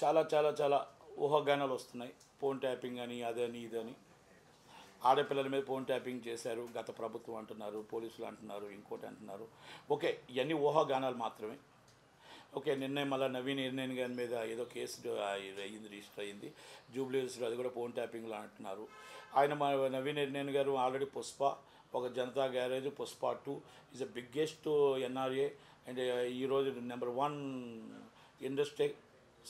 చాలా చాలా చాలా ఊహాగానాలు వస్తున్నాయి. ఫోన్ ట్యాపింగ్ అని అదని ఇదని. ఆడపిల్లల మీద ఫోన్ ట్యాపింగ్ చేశారు గత ప్రభుత్వం అంటున్నారు, పోలీసులు అంటున్నారు, ఇంకోటి అంటున్నారు. ఓకే, ఇవన్నీ ఊహాగానాలు మాత్రమే. ఓకే, నిన్నే మళ్ళీ నవీన్ గారి మీద ఏదో కేసు అయ్యింది, రిజిస్టర్ అయ్యింది జూబ్లీహిల్స్లో. అది కూడా ఫోన్ ట్యాపింగ్లో అంటున్నారు. ఆయన నవీన్ గారు ఆల్రెడీ పుష్ప, ఒక Janatha Garage, Pushpa 2 is the biggest NRA and ఈరోజు నెంబర్ 1 ఇండస్ట్రీ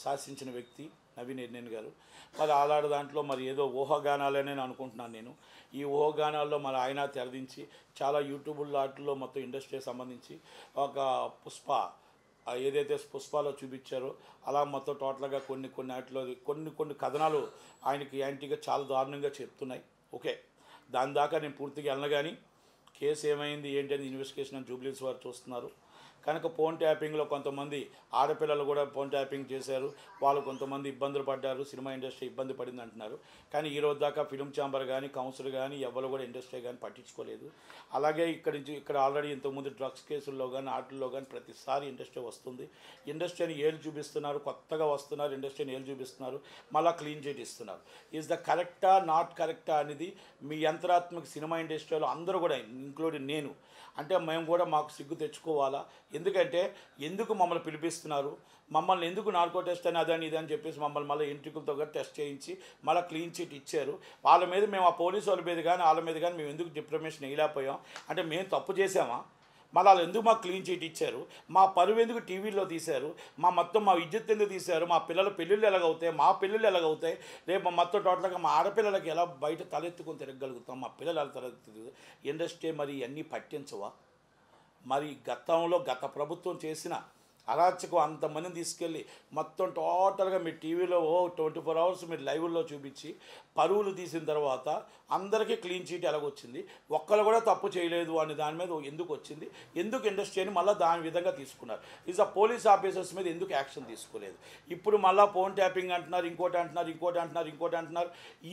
శాసించిన వ్యక్తి నవీన్ గారు. మరి అలాంటి దాంట్లో మరి ఏదో ఊహాగానాలనే నేను అనుకుంటున్నాను. నేను ఈ ఊహాగానాల్లో మరి ఆయన తెరదించి చాలా యూట్యూబ్ వాటిల్లో మొత్తం ఇండస్ట్రీకి సంబంధించి ఒక పుష్ప ఏదైతే పుష్పాలో చూపించారో అలా మొత్తం టోటల్గా కొన్ని వాటిలో కొన్ని కథనాలు ఆయనకి యాంటీగా చాలా దారుణంగా చెప్తున్నాయి. ఓకే, దాని దాకా నేను పూర్తిగా వెళ్ళను. కానీ కేసు ఏమైంది ఏంటి అనేది ఇన్వెస్టిగేషన్ జూబ్లీహిల్స్ వారు చూస్తున్నారు. కనుక ఫోన్ ట్యాపింగ్లో కొంతమంది ఆడపిల్లలు కూడా ఫోన్ ట్యాపింగ్ చేశారు, వాళ్ళు కొంతమంది ఇబ్బందులు పడ్డారు, సినిమా ఇండస్ట్రీ ఇబ్బంది పడింది అంటున్నారు. కానీ ఈరోజు దాకా ఫిల్మ్ ఛాంబర్ కానీ కౌన్సిల్ కానీ ఎవరు కూడా ఇండస్ట్రీ కానీ పట్టించుకోలేదు. అలాగే ఇక్కడ ఆల్రెడీ ఇంతకుముందు డ్రగ్స్ కేసుల్లో కానీ వాటిల్లో కానీ ప్రతిసారి ఇండస్ట్రీ వస్తుంది. ఇండస్ట్రీని ఏళ్ళు చూపిస్తున్నారు, కొత్తగా వస్తున్నారు, ఇండస్ట్రీని ఏళ్ళు చూపిస్తున్నారు, మళ్ళీ క్లీన్ చిట్ ఇస్తున్నారు. ఈజ్ ద కరెక్టా నాట్ కరెక్టా అనేది మీ యంత్రాత్మక సినిమా ఇండస్ట్రీలో అందరూ కూడా ఇంక్లూడింగ్ నేను అంటే మేము కూడా మాకు సిగ్గు తెచ్చుకోవాలా. ఎందుకంటే ఎందుకు మమ్మల్ని పిలిపిస్తున్నారు, మమ్మల్ని ఎందుకు నార్కో టెస్ట్ అని అదని ఇదని చెప్పేసి మమ్మల్ని మళ్ళీ ఎంట్రికలతో కూడా టెస్ట్ చేయించి మళ్ళీ క్లీన్ చిట్ ఇచ్చారు. వాళ్ళ మీద మేము ఆ పోలీసు వాళ్ళ మీద కానీ వాళ్ళ మీద కానీ మేము ఎందుకు డిప్రమేషన్ వేయలేకపోయాం అంటే మేము తప్పు చేసామా? మళ్ళీ వాళ్ళు ఎందుకు మాకు క్లీన్ చిట్ ఇచ్చారు? మా పరువు ఎందుకు టీవీలో తీశారు? మా విద్యుత్ ఎందుకు తీశారు? మా పిల్లల పెళ్ళిళ్ళు ఎలాగవుతాయి? మా పెళ్ళిళ్ళు ఎలాగవుతాయి? రేపు మొత్తం టోటల్గా మా ఆడపిల్లలకి ఎలా బయట తలెత్తుకొని తిరగలుగుతాం? మా పిల్లలు ఎలా తలెత్తుతుంది? ఇండస్ట్రీ మరి ఇవన్నీ పట్టించవా? మరి గత ప్రభుత్వం చేసిన అరాచకం అంతమందిని తీసుకెళ్ళి మొత్తం టోటల్గా మీ టీవీలో 24 అవర్స్ మీరు లైవ్లో చూపించి పరువులు తీసిన తర్వాత అందరికీ క్లీన్ చీట్ ఎలాగొచ్చింది? ఒక్కరు కూడా తప్పు చేయలేదు అని దాని మీద ఎందుకు వచ్చింది? ఎందుకు ఇండస్ట్రీని మళ్ళీ దాని విధంగా తీసుకున్నారు? ఈజ్ ఆ పోలీస్ ఆఫీసర్స్ మీద ఎందుకు యాక్షన్ తీసుకోలేదు? ఇప్పుడు మళ్ళీ ఫోన్ ట్యాపింగ్ అంటున్నారు, ఇంకోటి అంటున్నారు.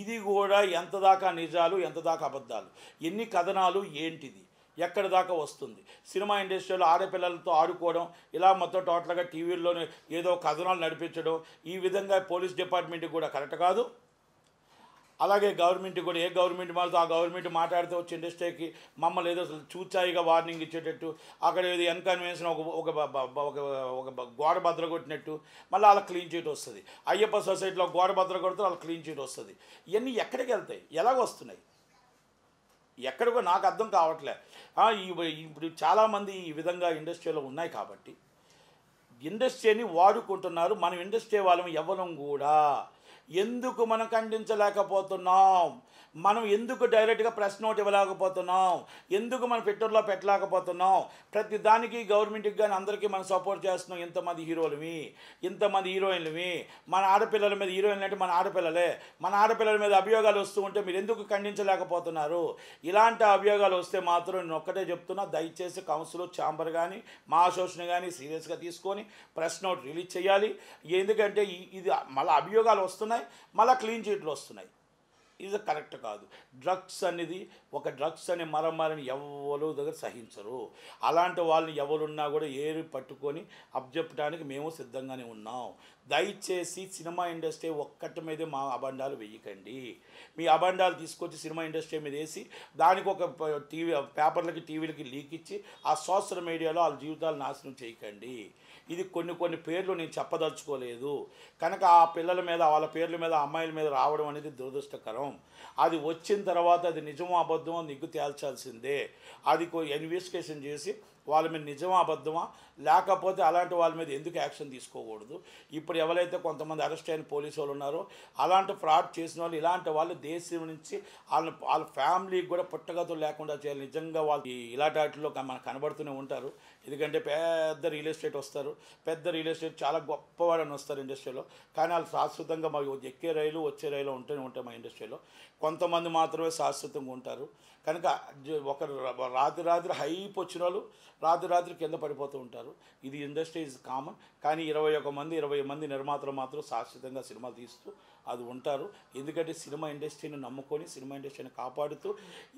ఇది కూడా ఎంత దాకా నిజాలు, ఎంత దాకా అబద్ధాలు, ఎన్ని కథనాలు, ఏంటిది, ఎక్కడి దాకా వస్తుంది? సినిమా ఇండస్ట్రీలో ఆడపిల్లలతో ఆడుకోవడం, ఇలా మొత్తం టోటల్గా టీవీల్లోనే ఏదో కథనాలు నడిపించడం, ఈ విధంగా పోలీస్ డిపార్ట్మెంట్కి కూడా కరెక్ట్ కాదు. అలాగే గవర్నమెంట్కి కూడా ఏ గవర్నమెంట్ మాతో ఆ గవర్నమెంట్ మాట్లాడితే వచ్చి ఇండస్ట్రీకి మమ్మల్ని ఏదో చూచాయిగా వార్నింగ్ ఇచ్చేటట్టు, అక్కడ ఏదో ఇన్కన్వీనియన్స్ ఒక గోడ బద్దలు కొట్టినట్టు మళ్ళీ వాళ్ళకి క్లీన్ చీట్ వస్తుంది. అయ్యప్ప సొసైటీలో గోడ బద్దలు కొడితే వాళ్ళకి క్లీన్ చీట్ వస్తుంది. ఇవన్నీ ఎక్కడికి వెళ్తాయి, ఎలాగ వస్తున్నాయి? ఎక్కడికో నాకు అర్థం కావట్లే. ఇప్పుడు చాలామంది ఈ విధంగా ఇండస్ట్రీలో ఉన్నాయి కాబట్టి ఇండస్ట్రీని వాడుకుంటున్నారు. మనం ఇండస్ట్రీ వాళ్ళం ఎవరం కూడా ఎందుకు మనం ఖండించలేకపోతున్నాం? మనం ఎందుకు డైరెక్ట్గా ప్రెస్ నోట్ ఇవ్వలేకపోతున్నాం? ఎందుకు మనం ట్విట్టర్లో పెట్టలేకపోతున్నాం? ప్రతి దానికి గవర్నమెంట్కి కానీ అందరికీ మనం సపోర్ట్ చేస్తున్నాం. ఇంతమంది హీరోలమి, ఇంతమంది హీరోయిన్లమి, మన ఆడపిల్లల మీద హీరోయిన్లు అంటే మన ఆడపిల్లలే, మన ఆడపిల్లల మీద అభియోగాలు వస్తూ ఉంటే మీరు ఎందుకు ఖండించలేకపోతున్నారు? ఇలాంటి అభియోగాలు వస్తే మాత్రం నేను ఒక్కటే చెప్తున్నా, దయచేసి కౌన్సిల్, ఛాంబర్ కానీ మా అసోసియేషన్ కానీ సీరియస్గా తీసుకొని ప్రెస్ నోట్ రిలీజ్ చేయాలి. ఎందుకంటే ఇది మళ్ళీ అభియోగాలు వస్తున్నాయి, మళ్ళీ క్లీన్ చీట్లు వస్తున్నాయి. ఇది కరెక్ట్ కాదు. డ్రగ్స్ అనే మరమని ఎవరు దగ్గర సహించరు. అలాంటి వాళ్ళని ఎవరున్నా కూడా ఏరి పట్టుకొని అప్పచెప్పడానికి మేము సిద్ధంగానే ఉన్నాం. దయచేసి సినిమా ఇండస్ట్రీ ఒక్కటి మీదే మా అబండాలు వేయకండి. మీ అబండాలు తీసుకొచ్చి సినిమా ఇండస్ట్రీ మీద వేసి దానికి ఒక పేపర్లకి టీవీలకి లీక్ ఇచ్చి ఆ సోషల్ మీడియాలో వాళ్ళ జీవితాలు నాశనం చేయకండి. ఇది కొన్ని పేర్లు నేను చెప్పదలుచుకోలేదు కనుక ఆ పిల్లల మీద, వాళ్ళ పేర్ల మీద, అమ్మాయిల మీద రావడం అనేది దురదృష్టకరం. అది వచ్చిన తర్వాత అది నిజమో అబద్ధమో నిగ్గు తేల్చాల్సిందే. అది ఇన్వెస్టిగేషన్ చేసి వాళ్ళ మీద నిజమా అబద్ధమా, లేకపోతే అలాంటి వాళ్ళ మీద ఎందుకు యాక్షన్ తీసుకోకూడదు? ఇప్పుడు ఎవరైతే కొంతమంది అరెస్ట్ అయిన పోలీసు వాళ్ళు ఉన్నారో అలాంటి ఫ్రాడ్ చేసిన వాళ్ళు, ఇలాంటి వాళ్ళు దేశం నుంచి వాళ్ళ ఫ్యామిలీకి కూడా పుట్టగతులు లేకుండా చేయాలి. నిజంగా వాళ్ళు ఇలాంటి వాటిలో మనకు కనబడుతూనే ఉంటారు. ఎందుకంటే పెద్ద రియల్ ఎస్టేట్ వస్తారు, పెద్ద రియల్ ఎస్టేట్ చాలా గొప్పవాడని వస్తారు ఇండస్ట్రీలో. కానీ వాళ్ళు శాశ్వతంగా మాకు ఎక్కే రైలు వచ్చే రైలు ఉంటూనే ఉంటాయి మా ఇండస్ట్రీలో. కొంతమంది మాత్రమే శాశ్వతంగా ఉంటారు. కనుక ఒక రాత్రి హైప్ వచ్చిన వాళ్ళు రాత్రి కింద పడిపోతూ ఉంటారు. ఇది ఇండస్ట్రీ ఈజ్ కామన్. కానీ 20 మంది నిర్మాతలు మాత్రం శాశ్వతంగా సినిమాలు తీస్తూ అది ఉంటారు. ఎందుకంటే సినిమా ఇండస్ట్రీని నమ్ముకొని సినిమా ఇండస్ట్రీని కాపాడుతూ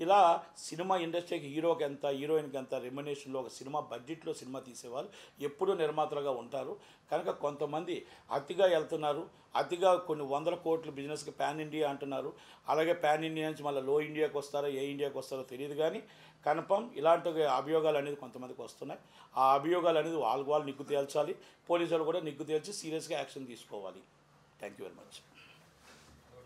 ఇలా సినిమా ఇండస్ట్రీకి హీరోకి ఎంత, హీరోయిన్కి ఎంత రెమ్యునేషన్లో ఒక సినిమా బడ్జెట్లో సినిమా తీసేవాళ్ళు ఎప్పుడూ నిర్మాతలుగా ఉంటారు. కనుక కొంతమంది అతిగా వెళ్తున్నారు, అతిగా కొన్ని వందల కోట్ల బిజినెస్కి పాన్ ఇండియా అంటున్నారు. అలాగే పాన్ ఇండియా నుంచి మళ్ళీ లో ఇండియాకి వస్తారో ఏ ఇండియాకి వస్తారో తెలియదు. కానీ కన్ఫర్మ్ ఇలాంటి అభియోగాలు అనేది కొంతమందికి వస్తున్నాయి. ఆ అభియోగాలు అనేది వాళ్ళు నిగ్గు తేల్చాలి. పోలీసులు కూడా నిగ్గు తేల్చి సీరియస్గా యాక్షన్ తీసుకోవాలి. Thank you very much.